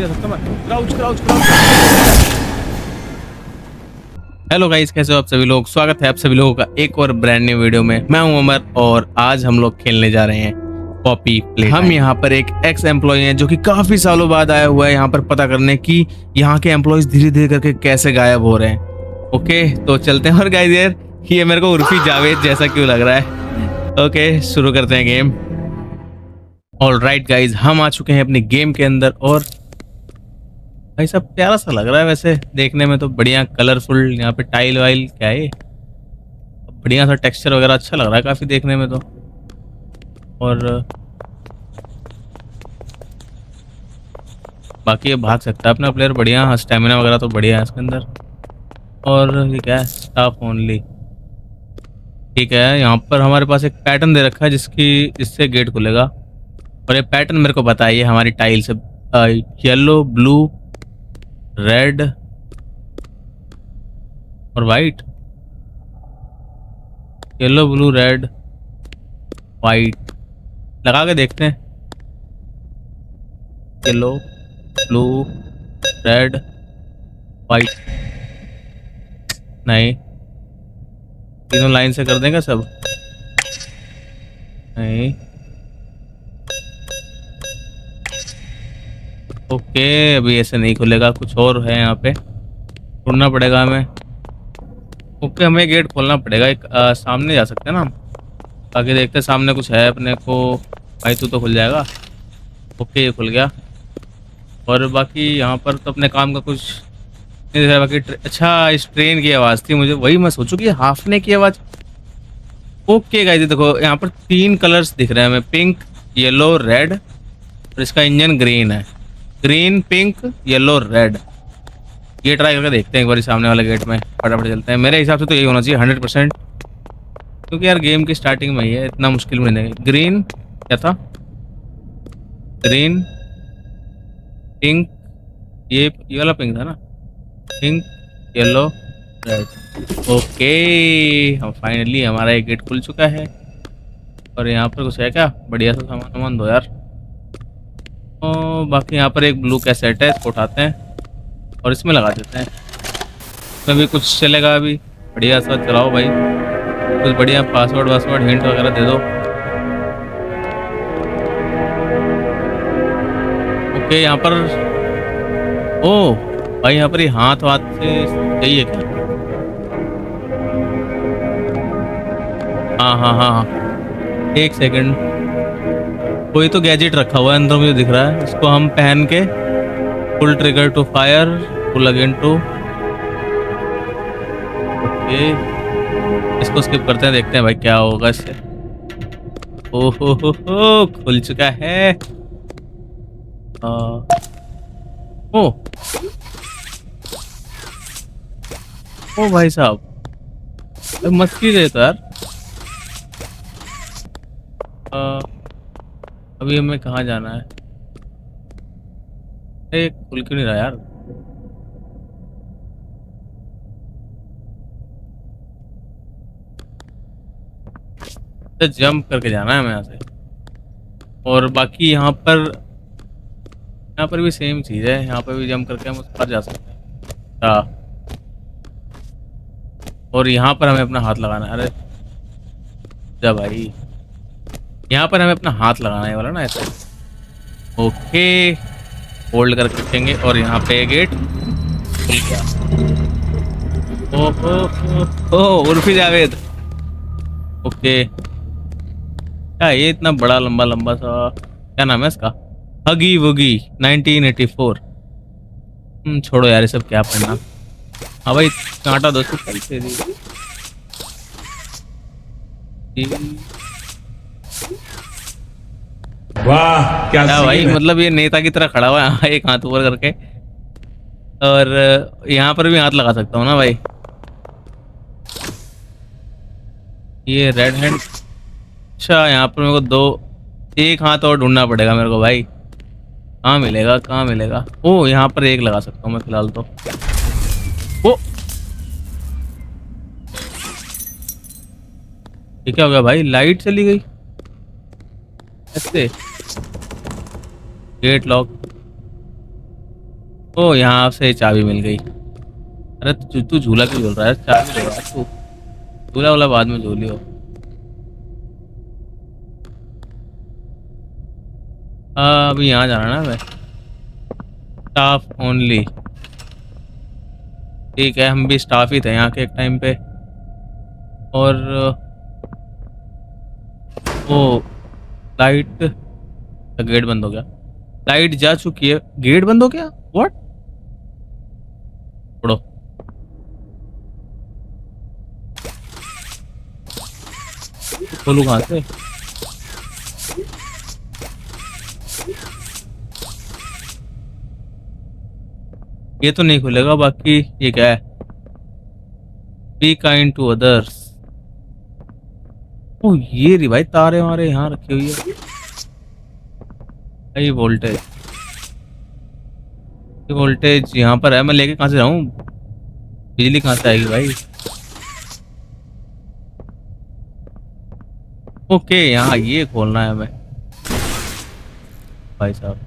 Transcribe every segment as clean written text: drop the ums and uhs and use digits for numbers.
नहीं जा सकता मैं। Crouch crouch crouch. Hello guys, कैसे हो आप सभी लोग। स्वागत है आप सभी लोगों का एक और ब्रांड न्यू वीडियो में। मैं हूं अमर और आज हम लोग खेलने जा रहे हैं पॉपी प्ले। हम यहाँ पर एक एक्स एम्प्लॉय हैं जो कि काफी सालों बाद आया हुआ है यहाँ पर पता करने की यहाँ के एम्प्लॉयज धीरे धीरे करके कैसे गायब हो रहे हैं। ओके तो चलते हैं। और गाइस यार ये मेरे को उर्फी जावेद जैसा क्यों लग रहा है। ओके शुरू करते हैं गेम। ऑलराइट गाइज, हम आ चुके हैं अपने गेम के अंदर और भाई साहब प्यारा सा लग रहा है वैसे देखने में तो। बढ़िया कलरफुल यहाँ पे टाइल वाइल क्या है, बढ़िया सा टेक्सचर वगैरह अच्छा लग रहा है काफी देखने में तो। और बाकी ये भाग सकता है अपना प्लेयर, बढ़िया स्टेमिना वगैरह तो बढ़िया है इसके अंदर। और ये क्या है, स्टाफ ओनली। ठीक है, यहाँ पर हमारे पास एक पैटर्न दे रखा है जिससे गेट खुलेगा। और ये पैटर्न मेरे को बताइए हमारी टाइल से, येलो ब्लू रेड और white. Yellow blue red white लगा के देखते हैं। येलो ब्लू रेड वाइट, नहीं तीनों लाइन से कर देंगे सब। नहीं ओके, अभी ऐसे नहीं खुलेगा, कुछ और है यहाँ पे, ढूंढना पड़ेगा हमें। ओके हमें गेट खोलना पड़ेगा। एक सामने जा सकते हैं ना हम, आगे देखते हैं सामने कुछ है अपने को। भाई तू तो खुल जाएगा। ओके ये खुल गया। और बाकी यहाँ पर तो अपने काम का कुछ नहीं दिख रहा बाकी। अच्छा इस ट्रेन की आवाज़ थी, मुझे वही मैं सोचूं कि हाफने की आवाज़। ओके गाइस देखो यहाँ पर 3 कलर्स दिख रहे हैं हमें, पिंक येलो रेड। और इसका इंजन ग्रीन है, ग्रीन पिंक येलो रेड। ये ट्राई करके देखते हैं एक बार सामने वाले गेट में, फटाफट चलते हैं। मेरे हिसाब से तो यही होना चाहिए 100%, क्योंकि यार गेम की स्टार्टिंग में ही है, इतना मुश्किल में नहीं। ग्रीन क्या था, ग्रीन पिंक, ये वाला पिंक था ना, पिंक येलो रेड। ओके हम फाइनली हमारा एक गेट खुल चुका है। और यहाँ पर कुछ है क्या, बढ़िया सा सामान वामान दो यार। और बाकी यहाँ पर एक ब्लू कैसेट है, इसको उठाते हैं और इसमें लगा देते हैं। इसमें भी कुछ चलेगा अभी, बढ़िया सा चलाओ भाई। कुछ बढ़िया पासवर्ड वासवर्ड हिंट वगैरह दे दो। ओके यहाँ पर ओ भाई यहाँ पर ये हाथ वाथ से सही है क्या। हाँ हाँ हाँ हाँ, एक सेकंड, कोई तो गैजेट रखा हुआ है अंदर मुझे दिख रहा है। इसको हम पहन के pull trigger to fire, pull again to. Okay इसको स्किप करते हैं, देखते हैं भाई क्या होगा इससे। ओहो हो खुल चुका है। ओ ओ भाई साहब मस्ती दे तो यार। अभी हमें कहाँ जाना है, खुल क्यों नहीं रहा यार। तो जंप करके जाना है हमें यहाँ से। और बाकी यहाँ पर भी सेम चीज़ है, यहाँ पर भी जंप करके हम उस पर जा सकते हैं। हाँ और यहाँ पर हमें अपना हाथ लगाना है। अरे जा भाई, यहाँ पर हमें अपना हाथ लगाना है वाला ना ऐसे। ओके होल्ड करके रखेंगे और यहाँ पे गेट खुल गया। ओह उर्फी जावेद। ओके क्या ये इतना बड़ा लंबा लंबा सा, क्या नाम है इसका, हगी वुगी 1984। छोड़ो यार ये सब क्या पढ़ना। हाँ भाई कांटा दोस्तों पैसे दी। वाह क्या भाई मतलब ये नेता की तरह खड़ा हुआ है एक हाथ ऊपर करके। और यहाँ पर भी हाथ लगा सकता हूँ ना भाई। ये रेड हैंड, अच्छा यहाँ पर मेरे को एक हाथ और ढूंढना पड़ेगा मेरे को भाई। कहाँ मिलेगा कहाँ मिलेगा। ओ यहाँ पर एक लगा सकता हूँ मैं फिलहाल तो। ओ ये क्या हो गया भाई, लाइट चली गई ऐसे। Gate lock. ओ यहाँ से चाबी मिल गई। अरे तू तू झूला क्यों झूल रहा है? चाबी ले यार तू। झूला वाला बाद में झूलियो। अभी यहाँ जाना ना हमें। Staff only. ठीक है, हम भी स्टाफ ही थे यहाँ के एक टाइम पे। और वो लाइट, गेट बंद हो गया। लाइट जा चुकी है, गेट बंद हो गया। व्हाट? छोड़ो। खोलू कहाँ से? ये तो नहीं खुलेगा। बाकी ये क्या है? Be kind to others. ओ ये रही भाई, तारे वारे यहाँ रखी हुई है। High voltage. वोल्टेज यहाँ पर है, मैं लेके कहाँ से जाऊँ? बिजली कहाँ से आएगी भाई? ओके, यहाँ ये खोलना है हमें भाई साहब।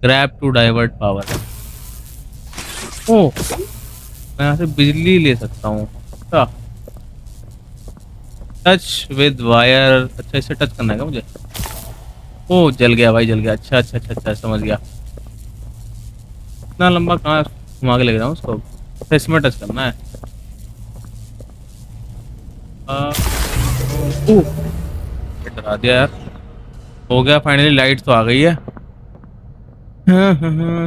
Grab to divert power. ओ मैं यहाँ से बिजली ले सकता हूँ। अच्छा, टच विद वायर। अच्छा, इसे टच करना है क्या मुझे? ओ जल गया भाई, जल गया। अच्छा अच्छा अच्छा अच्छा, समझ गया। इतना लंबा कहाँ घुमा के ले रहा हूँ उसको? अच्छा, इसमें टच करना है। ओह, डरा दिया यार। हो गया फाइनली, लाइट तो आ गई है। हाँ हाँ हाँ,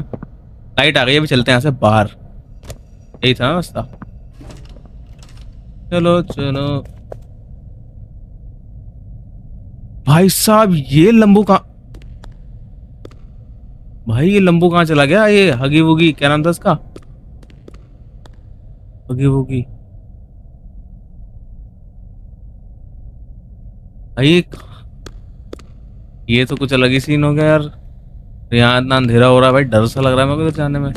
लाइट आ गई है। अभी चलते हैं यहाँ से बाहर। यही था ना रास्ता। चलो चलो भाई साहब, ये लंबू कहाँ? भाई ये लंबू कहाँ चला गया? ये हगी वुगी क्या नाम था इसका? हगी वुगी। भाई ये तो कुछ अलग ही सीन हो गया यार। यहाँ इतना अंधेरा हो रहा है भाई, डर सा लग रहा है मेरे को इधर जाने में।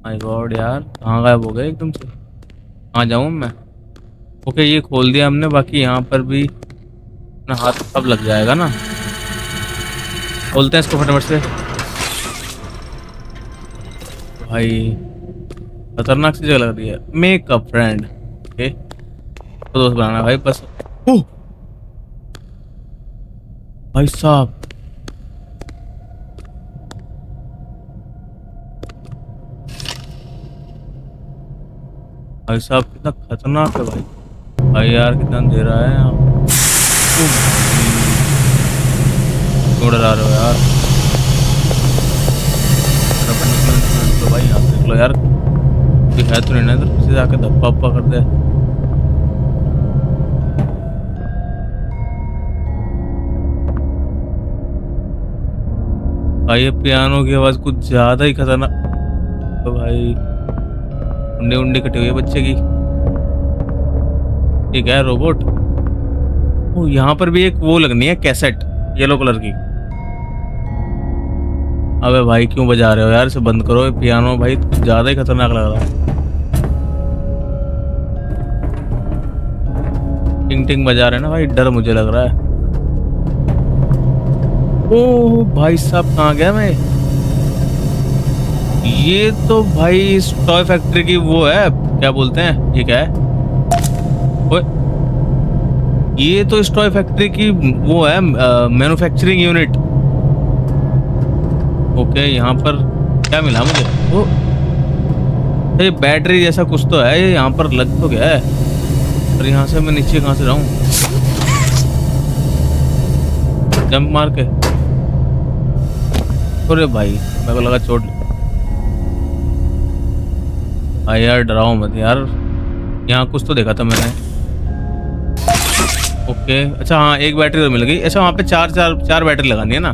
माय गॉड यार, कहाँ गायब हो गए एकदम से? कहाँ जाऊँ मैं? ओके, ये खोल दिया हमने। बाकी यहाँ पर भी अपना हाथ अब लग जाएगा ना। खोलते हैं इसको फटाफट से। भाई खतरनाक सी जगह लग रही है। Make a friend. ओके, तो दोस्त बनाना भाई बस। ओह भाई साहब, भाई साहब कितना खतरनाक है भाई। भाई यार कितना अंधेरा है यहाँ। ओह, क्यों डरा रहे हो यार? निकलो भाई, यहाँ से निकलो यार। दिखाया तो नहीं ना इधर, पीछे जाके धप्पा वप्पा कर दे। भाई ये पियानो की आवाज कुछ ज्यादा ही खतरनाक। तो भाई उंडे उंडे कटे हुए बच्चे की। ठीक है, रोबोट। ओ यहाँ पर भी एक वो लगनी है कैसेट, येलो कलर की। अबे भाई क्यों बजा रहे हो यार? इसे बंद करो। ये पियानो भाई ज्यादा ही खतरनाक लग रहा है। टिंग टिंग बजा रहे हैं ना भाई, डर मुझे लग रहा है। ओ भाई साहब, कहाँ गया मैं? ये तो भाई इस टॉय फैक्ट्री की वो है, क्या बोलते हैं, ये क्या है? ओए, ये तो इस टॉय फैक्ट्री की वो है, मैन्युफैक्चरिंग यूनिट। ओके, यहाँ पर क्या मिला मुझे? ओ ये बैटरी जैसा कुछ तो है, ये यहाँ पर लग तो गया है। और यहाँ से मैं नीचे कहाँ से जाऊँ? जंप मार के। अरे भाई मेरे को लगा चोट। हाँ यार, डराओ मत यार। यहाँ कुछ तो देखा था मैंने। ओके, अच्छा हाँ, एक बैटरी तो मिल गई। अच्छा, वहाँ पे चार बैटरी लगानी है ना?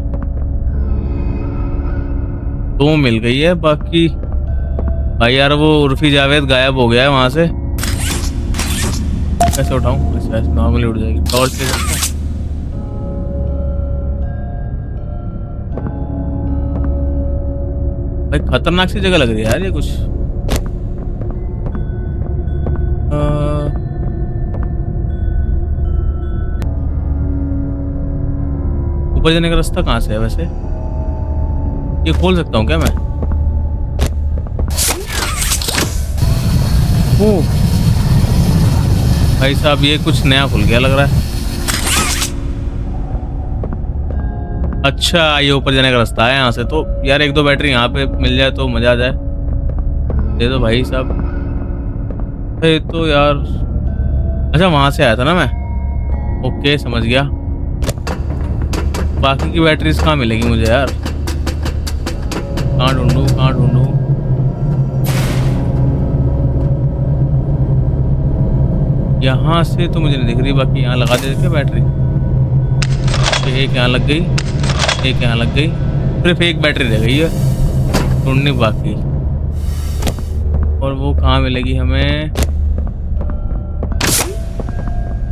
दो मिल गई है। बाकी भाई यार वो उर्फी जावेद गायब हो गया है वहाँ से। कैसे उठाऊँ? अच्छा, नॉर्मली उठ जाएगी। टॉर्च ले सकता हूँ। भाई खतरनाक सी जगह लग रही है यार ये कुछ। ऊपर जाने का रास्ता कहाँ से है वैसे? ये खोल सकता हूँ क्या मैं? ओ भाई साहब, ये कुछ नया खुल गया लग रहा है। अच्छा, ये ऊपर जाने का रास्ता है यहाँ से। तो यार एक दो बैटरी यहाँ पे मिल जाए तो मजा आ जाए। दे दो भाई साहब। ये तो यार, अच्छा वहां से आया था ना मैं। ओके समझ गया। बाकी की बैटरीज कहाँ मिलेगी मुझे यार? कहाँ ढूंढूं, कहाँ ढूंढूं? यहाँ से तो मुझे नहीं दिख रही। बाकी यहाँ लगा दे क्या बैटरी? एक यहाँ लग गई, एक यहाँ लग गई। सिर्फ एक बैटरी रह गई है ढूंढनी बाकी। और वो कहाँ मिलेगी हमें?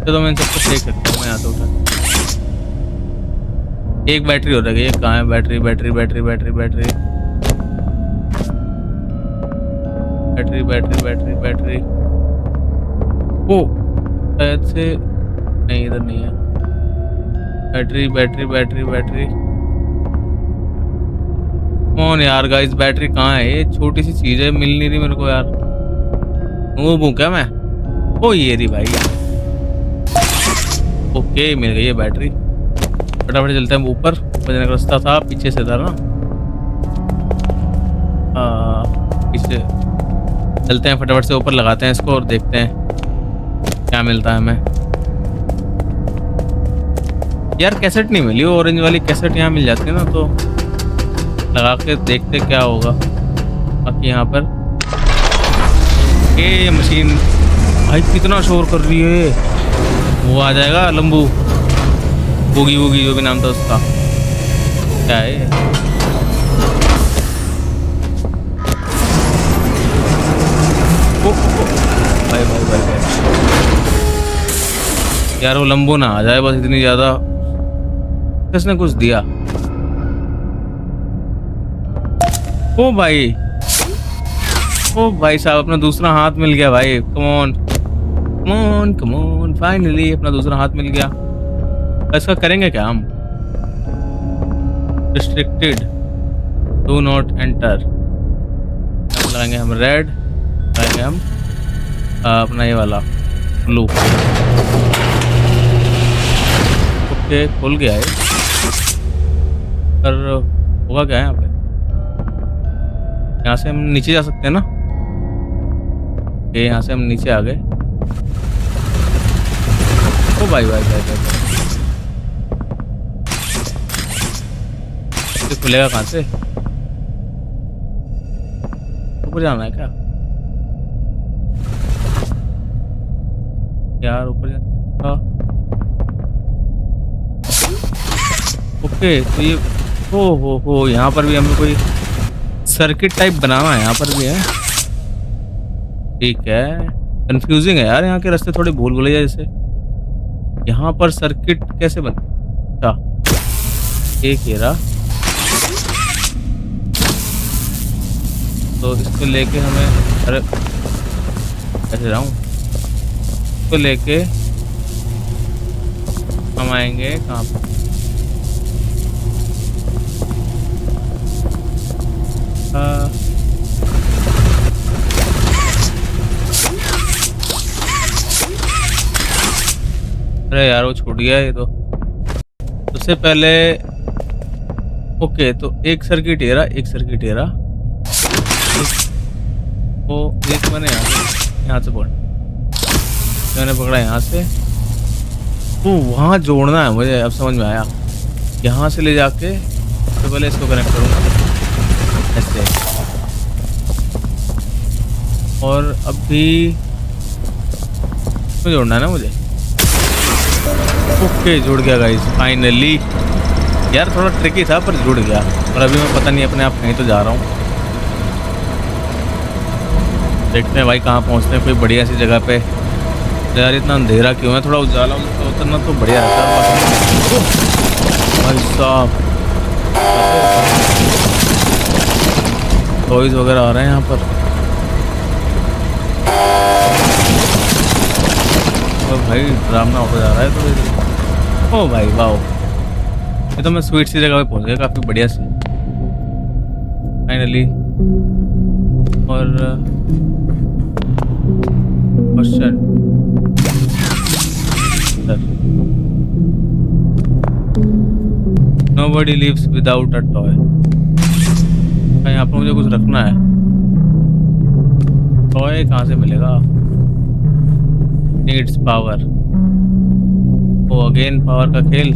तो मैं इन सबको देख सकता हूँ मैं यहाँ से उठा। एक बैटरी हो रही है। कहाँ है battery? Battery battery battery battery battery battery battery battery. ओ शायद से नहीं, इधर नहीं है। Battery battery battery battery. कौन यार गाइस, बैटरी कहाँ है? ये छोटी सी चीज है, मिल नहीं रही मेरे को यार। वो क्या मैं? ओ ये रही भाई। ओके मिल गई है बैटरी। फटाफट चलते हैं ऊपर। जाने का रास्ता था पीछे से था ना। पीछे चलते हैं, फटाफट से ऊपर लगाते हैं इसको और देखते हैं क्या मिलता है हमें। यार कैसेट नहीं मिली, ऑरेंज वाली कैसेट यहाँ मिल जाती है ना, तो लगा के देखते क्या होगा। बाकी यहाँ पर ये मशीन भाई कितना शोर कर रही है। वो आ जाएगा लंबू, बूगी वूगी जो भी नाम था उसका। क्या है? भाई भाई भाई भाई यार, वो लंबू ना आ जाए बस, इतनी ज्यादा। किसने कुछ दिया? ओ भाई, ओ भाई साहब, अपना दूसरा हाथ मिल गया भाई। Come on come on come on, finally अपना दूसरा हाथ मिल गया। इसका करेंगे क्या हम? Restricted, do not enter. लगाएंगे हम रेड, लगाएंगे हम अपना ये वाला ब्लू। ओके खुल गया है। पर होगा क्या है यहाँ पे? यहाँ से हम नीचे जा सकते हैं ना? ये यहाँ से हम नीचे आ गए। ओ भाई भाई भाई भाई, ये खुलेगा कहाँ से? ऊपर जाना है क्या यार? ऊपर जाना। ओके तो ये हो यहाँ पर भी हमें कोई सर्किट टाइप बनाना है। यहाँ पर भी है, ठीक है। कंफ्यूजिंग है यार यहाँ के रास्ते, थोड़े भूल भुलैया जैसे। यहाँ पर सर्किट कैसे बन? अच्छा एक हेरा, तो इसको लेके हमें, अरे कैसे जाऊँ? इसको लेके हम आएंगे कहाँ पर? अरे यार वो छूट गया ये तो। उससे पहले ओके, तो एक सर्किट एरा, एक सर्किट एरा। वो एक मैंने यहाँ से पकड़, मैंने पकड़ा यहाँ से। तो वहाँ जोड़ना है मुझे, अब समझ में आया। यहाँ से ले जाके तो पहले इसको कनेक्ट करूँगा ऐसे, और अभी इसमें जोड़ना है ना मुझे। ओके जुड़ गया गाइस फाइनली। यार थोड़ा ट्रिकी था पर जुड़ गया। और अभी मैं पता नहीं अपने आप कहीं तो जा रहा हूँ। देखते हैं भाई कहाँ पहुँचते हैं, कोई बढ़िया सी जगह पे। यार इतना अंधेरा क्यों है? थोड़ा उजाला उतरना तो बढ़िया रहता है। भाई साहब टॉयज वगैरह आ रहे हैं यहाँ पर। तो भाई ड्रामा होता जा रहा है तो। ओ भाई वाह, ये तो मैं स्वीट सी जगह पे पहुंच गया, काफी बढ़िया सी फाइनली। और question nobody lives without a toy. यहाँ पर मुझे कुछ रखना है, टॉय कहाँ से मिलेगा? Needs power. ओ अगेन पावर का खेल।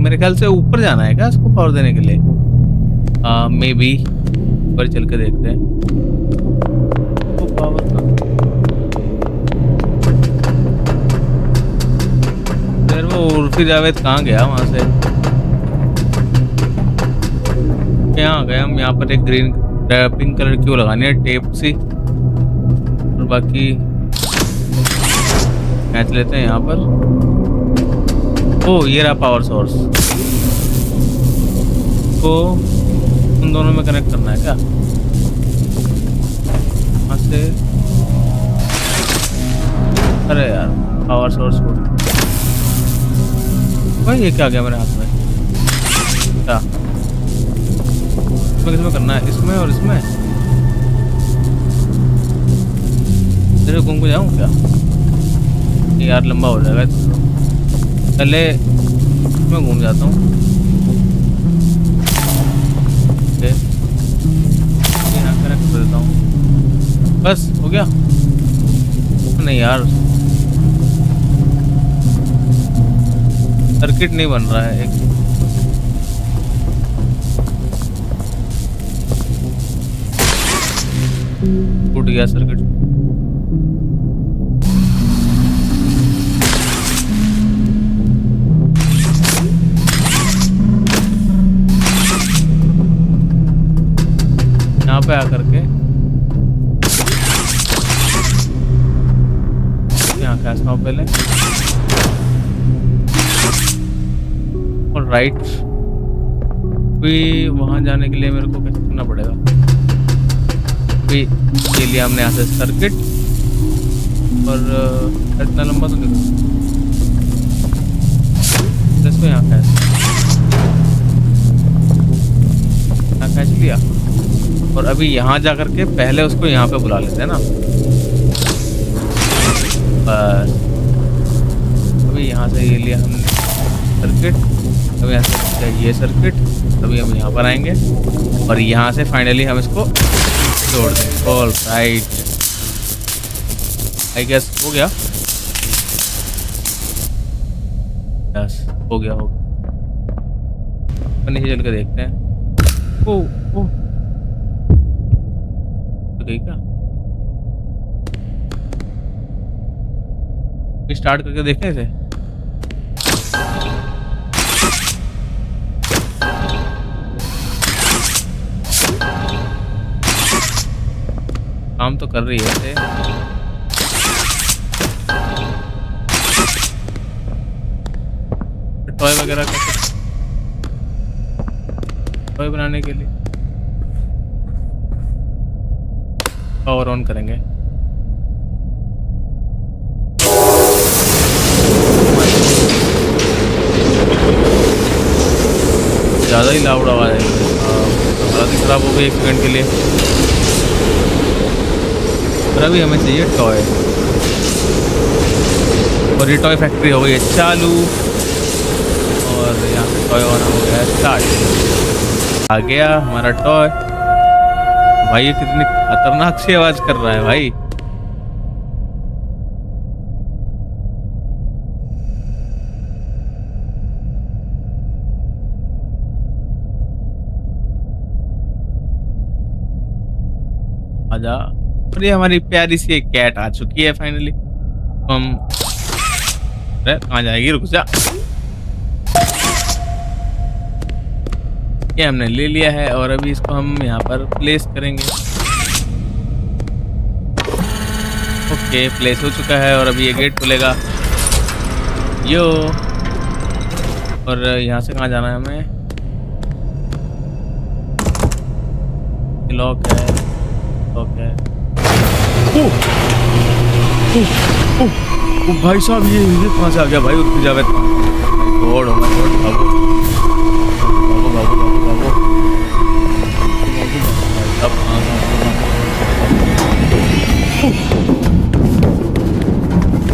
मेरे ख्याल से ऊपर जाना है क्या इसको पावर देने के लिए? मे बी ऊपर चल के देखते हैं। तो पावर का फिर वो उर्फी जावेद कहाँ गया वहां से? यहाँ गए हम। यहाँ पर एक ग्रीन पिंक कलर की वो लगानी है टेप सी, और बाकी मैच लेते हैं यहाँ पर। ओ ये रहा पावर सोर्स, को उन दोनों में कनेक्ट करना है क्या? वहाँ से अरे यार पावर सोर्स को भाई, ये क्या गया मेरे हाथ में? क्या इसमें किसमें करना है? इसमें और इसमें? तेरे घूम को जाऊँ क्या? यार लंबा हो जाएगा, पहले मैं घूम जाता हूँ। यहाँ कनेक्ट कर देता हूँ, बस हो गया। नहीं यार सर्किट नहीं बन रहा है। एक टूट गया सर्किट। यहाँ पे आकर के यहाँ कैसा हूँ पहले, और राइट भी वहां जाने के लिए मेरे को कैसे करना पड़ेगा? भी ये लिया हमने यहाँ से सर्किट, और इतना लंबा तो नहीं इसको यहाँ कैच लिया, और अभी यहाँ जा करके पहले उसको यहाँ पे बुला लेते हैं ना। बस अभी यहाँ से ये लिया हमने सर्किट, अभी यहाँ से ये सर्किट, अभी हम यहाँ पर आएंगे और यहाँ से फाइनली हम इसको जोड़ देंगे। ऑल राइट, आई गेस हो गया। यस हो गया, हो गया। नीचे चल के देखते हैं। ओ ओ तो गई क्या? स्टार्ट करके देखें इसे। काम तो कर रही है इसे। टॉय वगैरह का टॉय बनाने के लिए पावर ऑन करेंगे। ज़्यादा ही लाउड आवाज़ है, हालत ही खराब हो गई एक सेकंड के लिए। और अभी हमें चाहिए टॉय, और ये टॉय फैक्ट्री हो गई है चालू, और यहाँ पे टॉय वाला हो गया स्टार्ट। आ गया हमारा टॉय। भाई ये कितनी खतरनाक सी आवाज़ कर रहा है भाई। आजा। और ये हमारी प्यारी सी एक कैट आ चुकी है फाइनली। हम अरे कहाँ जाएगी, रुक जा। ये हमने ले लिया है और अभी इसको हम यहाँ पर प्लेस करेंगे। ओके प्लेस हो चुका है और अभी ये गेट खुलेगा यो। और यहाँ से कहाँ जाना है हमें? लॉक है, लॉक है। ओ, ओ भाई साहब ये कहाँ से आ गया भाई उठ Javed. God oh my God, भागो भागो भागो भागो भागो अब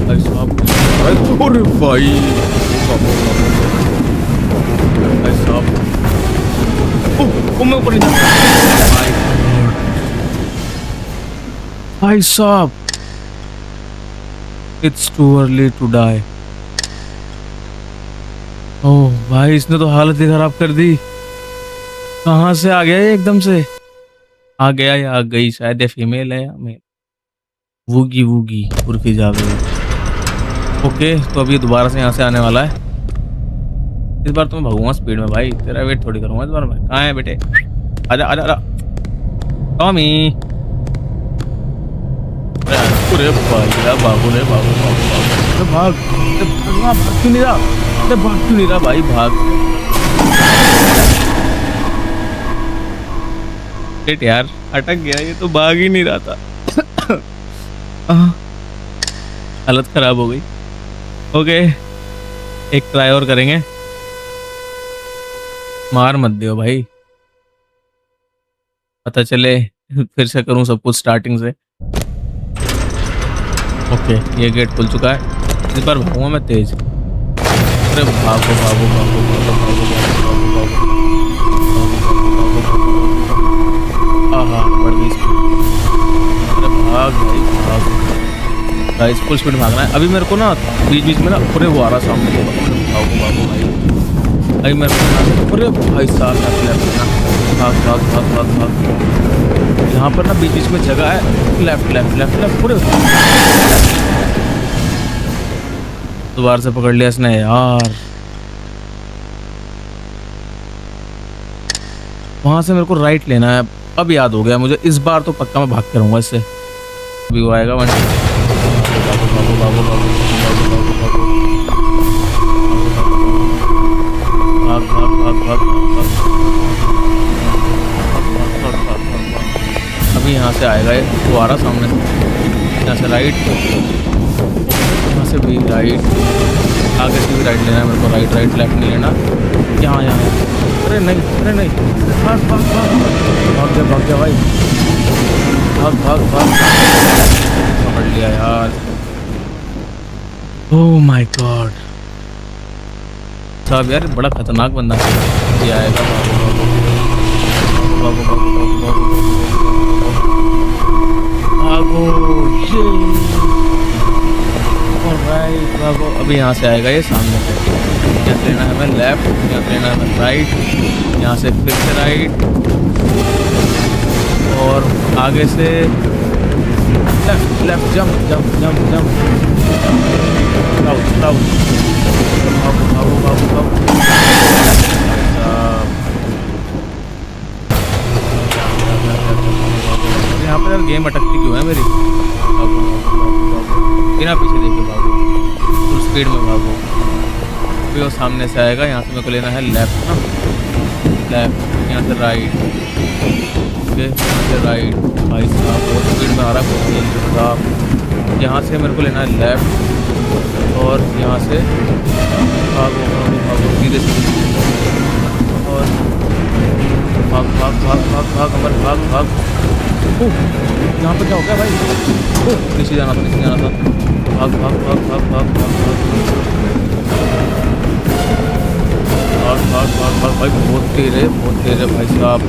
भाई साहब, अरे भाई भाई साहब, ओ मैं ऊपर नहीं जा भाई साहब, it's too early to die. ओह भाई इसने तो हालत ही खराब कर दी। कहाँ से आ गया ये एकदम से? आ गया या आ गई, शायद ये फीमेल है या मेल। वूगी वूगी उर्फी जावेद। ओके तो अभी दोबारा से यहाँ से आने वाला है। इस बार तो मैं भागूंगा स्पीड में भाई, तेरा वेट थोड़ी करूंगा इस बार मैं। कहाँ है बेटे? आजा आजा आजा टॉमी। अरे भाई भागो रे भागो भागो भागो, भाग भाग क्यों नहीं रहा? अरे भाग क्यों नहीं रहा भाई? भाग शिट यार, अटक गया ये तो, भाग ही नहीं रहा था। हालत खराब हो गई। ओके एक ट्राई और करेंगे। मार मत दियो भाई, पता चले फिर से करूं सब कुछ स्टार्टिंग से। ओके ये गेट खुल चुका है, इस बार भागूंगा मैं तेज। अरे भागो भागो भागो भागो भागो भागो भागो भागो, बढ़ गई स्पीड। अरे भाग भाई भाग गाइस, फुल स्पीड भागना है। अभी मेरे को ना बीच बीच में ना पूरे वो आ रहा सामने को। भागो भागो भाई, अभी मेरे को पूरे भाई साहब भाग भाग भाग भाग भाग। यहाँ पर ना बीच बीच में जगह है, लेफ्ट लेफ्ट लेफ्ट लेफ्ट पूरे। दोबारा से पकड़ लिया इसने यार। वहां से मेरे को राइट लेना है, अब याद हो गया मुझे। इस बार तो पक्का मैं भाग के रहूंगा इससे। अभी वो आएगा वन। भाग भाग भाग भाग भाग। अभी यहाँ से आएगा ये, वो आ रहा सामने से। यहाँ से राइट, यहाँ से भी राइट, आगे से भी राइट लेना है मेरे को। राइट राइट लेफ्ट नहीं लेना। यहाँ यहाँ, अरे नहीं अरे नहीं, भाग भाग भाग भाग गया भाई, भाग भाग भाग। पकड़ लिया यार। ओह माय गॉड साहब, यार बड़ा खतरनाक बंदा है। ये आएगा, भागो भागो भागो भागो ये, ऑलराइट भागो। अभी यहाँ से आएगा ये सामने से। यहाँ से लेना है हमें लेफ्ट, यहाँ से लेना है हमें राइट, यहाँ से फिर से राइट, और आगे से left left, jump jump jump jump, south south, भागो भागो भागो भागो। यहाँ पर यार गेम अटकती क्यों है मेरी? भागो भागो भागो भागो, बिना पीछे देखे भागो, फुल स्पीड में भागो। फिर वो सामने से आएगा, यहाँ से मेरे को लेना है लेफ्ट ना, लेफ्ट, यहाँ से राइट, ओके यहाँ से राइट। भाई साहब बहुत स्पीड में आ रहा है साहब। यहाँ से मेरे को लेना है लेफ्ट, और यहाँ से भागो भागो भागो सीधे सीधे, और भाग भाग भाग भाग भाग अमर भाग भाग। यहाँ पर क्या हो गया भाई? नीचे जाना था, नीचे जाना था। भाग भाग भाग भाग भाग भाग भाग भाग भाग भाग भाई, बहुत तेज है भाई साहब।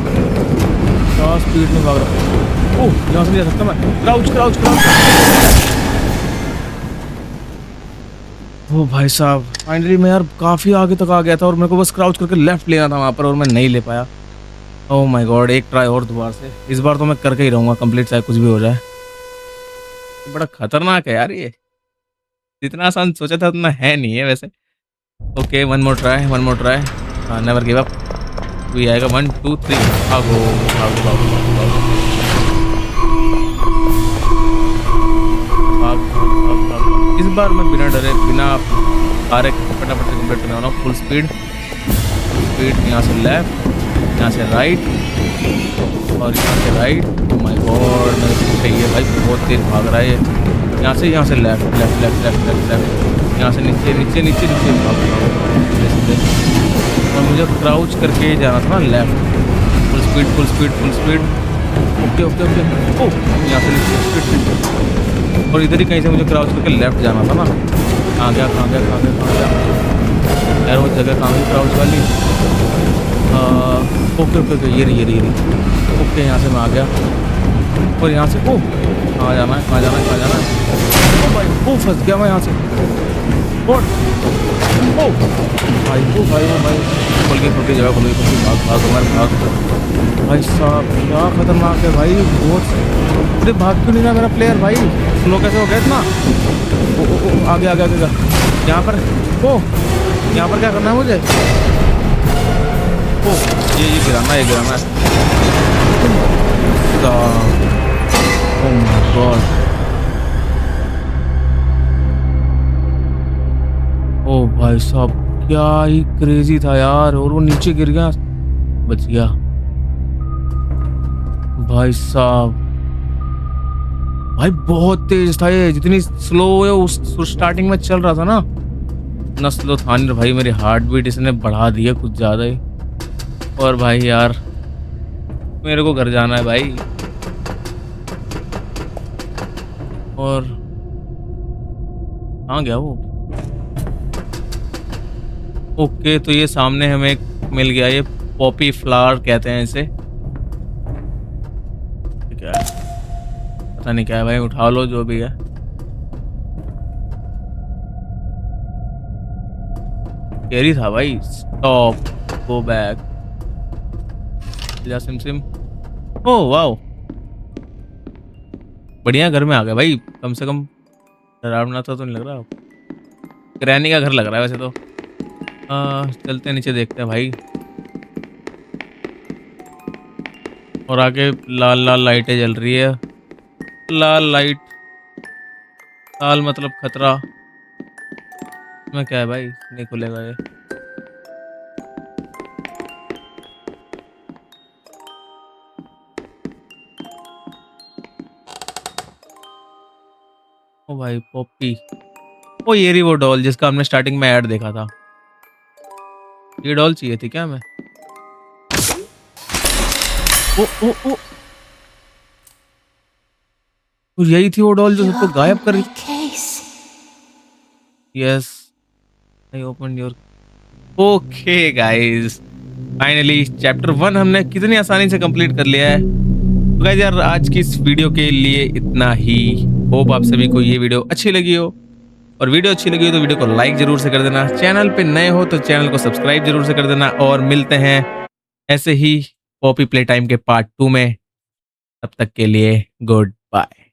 क्या स्पीड में भाग रहा हूँ। ओह यहाँ से नहीं जा सकता मैं। Crouch crouch crouch. ओ भाई साहब फाइनली मैं यार काफ़ी आगे तक आ गया था, और मेरे को बस क्राउच करके लेफ्ट लेना था वहाँ पर, और मैं नहीं ले पाया। ओह माय गॉड, एक ट्राई और दोबारा से। इस बार तो मैं करके ही रहूँगा कंप्लीट, चाहे कुछ भी हो जाए। बड़ा खतरनाक है यार ये, जितना आसान सोचा था उतना है नहीं है वैसे। Okay one more try, one more try, हाँ नेवर गिव अप। भी आएगा 1 2 3, भागो भागो भागो भागो भाग भाग भाग भाग। इस बार मैं बिना डरे बिना हारे फटाफट से कंप्लीट करने वाला हूँ। फुल स्पीड, यहाँ से लेफ्ट, यहाँ से राइट, और यहाँ से राइट, माय गॉड, मेरे पीछे ही है भाई, बहुत तेज भाग रहा है ये। यहाँ से left left left left left left, यहाँ से नीचे नीचे नीचे नीचे भाग रहा हूँ सीधे सीधे। और मुझे क्राउच करके जाना था ना left, full speed full speed full speed. Okay okay okay, ओह यहाँ से नीचे स्पीड, और इधर ही कहीं से मुझे क्राउच करके लेफ्ट जाना था ना। कहाँ गया कहाँ गया कहाँ गया कहाँ गया यार, वो जगह कहाँ गई क्राउच वाली। ओके ओके ओके, ये रही। ओके यहाँ से मैं आ गया, और यहाँ से ओह कहाँ जाना है कहाँ जाना है कहाँ जाना है। ओ भाई ओ फंस गया मैं यहाँ से। और ओ भाई ओ भाई खोल के जगह खोल के भाग भाग हमारे भाग। भाई साहब क्या खतरनाक है भाई, बहुत। अरे भाग क्यों नहीं रहा मेरा प्लेयर भाई, स्लो कैसे हो गया इतना। ओ आगे आगे आगे यहाँ पर। ओ यहाँ पर क्या करना है मुझे। ओ ये गिराना है ओह माय गॉड। ओ भाई साहब क्या ही क्रेजी था यार, और वो नीचे गिर गया, बच गया भाई साहब। भाई बहुत तेज था ये, जितनी स्लो है उस स्टार्टिंग में चल रहा था ना, इतना स्लो था नहीं भाई। मेरी हार्ट बीट इसने बढ़ा दी है कुछ ज्यादा ही। और भाई यार मेरे को घर जाना है भाई। और कहाँ गया वो। ओके तो ये सामने हमें एक मिल गया, ये पॉपी फ्लावर कहते हैं इसे। क्या है पता नहीं क्या है भाई, उठा लो जो भी है। कैरी था भाई। स्टॉप गो बैक जा सिम सिम। ओह वाओ बढ़िया, घर में आ गया भाई, कम से कम डरावना तो नहीं लग रहा। किरानी का घर लग रहा है वैसे तो। चलते नीचे देखते हैं भाई। और आगे लाल लाल लाइटें जल रही है, लाल लाइट, लाल मतलब खतरा। इसमें क्या है भाई, नहीं खुलेगा ये। ओ भाई पॉपी, ओ ये रही वो डॉल जिसका हमने स्टार्टिंग में ऐड देखा था। ये डॉल चाहिए थी क्या हमें। ओ ओ ओ तो यही थी वो डॉल जो सबको गायब कर रही। Yes I open your. Okay guys finally chapter 1 हमने कितनी आसानी से कंप्लीट कर लिया है। तो गाइस यार आज की इस वीडियो के लिए इतना ही। होप आप सभी को ये वीडियो अच्छी लगी हो, और वीडियो अच्छी लगी हो तो वीडियो को लाइक जरूर से कर देना। चैनल पे नए हो तो चैनल को सब्सक्राइब जरूर से कर देना, और मिलते हैं ऐसे ही पॉपी प्ले टाइम के पार्ट 2 में। तब तक के लिए गुड बाय।